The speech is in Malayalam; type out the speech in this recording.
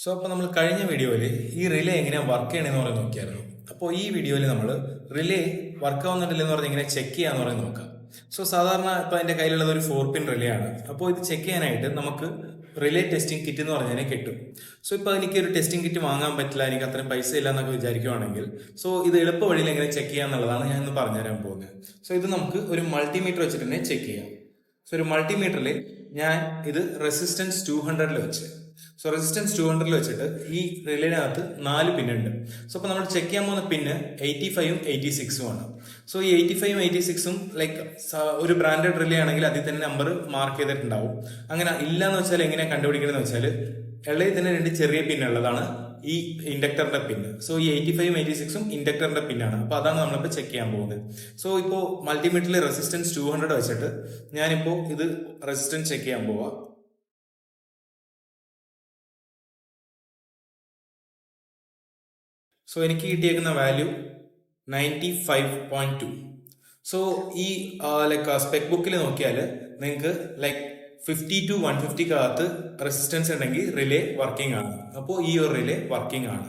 അപ്പോൾ നമ്മൾ കഴിഞ്ഞ വീഡിയോയിൽ ഈ റിലേ എങ്ങനെയാണ് വർക്ക് ചെയ്യണമെന്ന് പറഞ്ഞ് നോക്കിയായിരുന്നു. അപ്പോൾ ഈ വീഡിയോയിൽ നമ്മൾ റിലേ വർക്ക് ആവുന്നുണ്ടല്ലെന്ന് പറഞ്ഞ് ഇങ്ങനെ ചെക്ക് ചെയ്യാന്ന് പറഞ്ഞ് നോക്കാം. സാധാരണ ഇപ്പം എൻ്റെ കയ്യിലുള്ളത് ഒരു 4-പിൻ റിലേ ആണ്. അപ്പോൾ ഇത് ചെക്ക് ചെയ്യാനായിട്ട് നമുക്ക് റിലേ ടെസ്റ്റിംഗ് കിറ്റ് എന്ന് പറഞ്ഞതിനെ കിട്ടും. ഇപ്പോൾ എനിക്ക് ഒരു ടെസ്റ്റിംഗ് കിറ്റ് വാങ്ങാൻ പറ്റില്ല, എനിക്ക് അത്രയും പൈസ ഇല്ല എന്നൊക്കെ വിചാരിക്കുവാണെങ്കിൽ ഇത് എളുപ്പ വഴിയിൽ എങ്ങനെ ചെക്ക് ചെയ്യാന്നുള്ളതാണ് ഞാൻ ഇന്ന് പറഞ്ഞുതരാൻ പോകുന്നത്. ഇത് നമുക്ക് ഒരു മൾട്ടിമീറ്റർ വെച്ചിട്ട് തന്നെ ചെക്ക് ചെയ്യാം. ഒരു മൾട്ടിമീറ്ററിൽ ഞാൻ ഇത് റെസിസ്റ്റൻസ് 200 വെച്ച് റെസിസ്റ്റൻസ് 200 വെച്ചിട്ട് ഈ റിലേനകത്ത് 4 പിന്നുണ്ട്. അപ്പോൾ നമ്മൾ ചെക്ക് ചെയ്യാൻ പോകുന്ന പിന്ന് 85ഉം 86ഉം ആണ്. ഈ 85ഉം 86ഉം ലൈക്ക് ഒരു ബ്രാൻഡഡ് റിലേ ആണെങ്കിൽ അതിൽ തന്നെ നമ്പർ മാർക്ക് ചെയ്തിട്ടുണ്ടാവും. അങ്ങനെ ഇല്ലാന്ന് വെച്ചാൽ എങ്ങനെയാണ് കണ്ടുപിടിക്കണമെന്ന് വെച്ചാൽ ഇളയിൽ തന്നെ 2 ചെറിയ പിന്നുള്ളതാണ് ഈ ഇൻഡക്ടറിന്റെ പിന്ന്. ഈ 85ഉം 86ഉം ഇൻഡക്ടറിന്റെ പിന്നാണ്. അപ്പൊ അതാണ് നമ്മളിപ്പോൾ ചെക്ക് ചെയ്യാൻ പോകുന്നത്. ഇപ്പോൾ മൾട്ടിമീറ്ററിൽ റെസിസ്റ്റൻസ് 200 വെച്ചിട്ട് ഞാനിപ്പോ ഇത് റെസിസ്റ്റൻസ് ചെക്ക് ചെയ്യാൻ പോവാ. എനിക്ക് കിട്ടിയേക്കുന്ന വാല്യൂ 95.2. ഈ സ്പെക് ബുക്കിൽ നോക്കിയാൽ നിങ്ങൾക്ക് 50 to 150 അകത്ത് റെസിസ്റ്റൻസ് ഉണ്ടെങ്കിൽ റിലേ വർക്കിംഗ് ആണ്. അപ്പോൾ ഈ ഒരു റിലേ വർക്കിംഗ് ആണ്.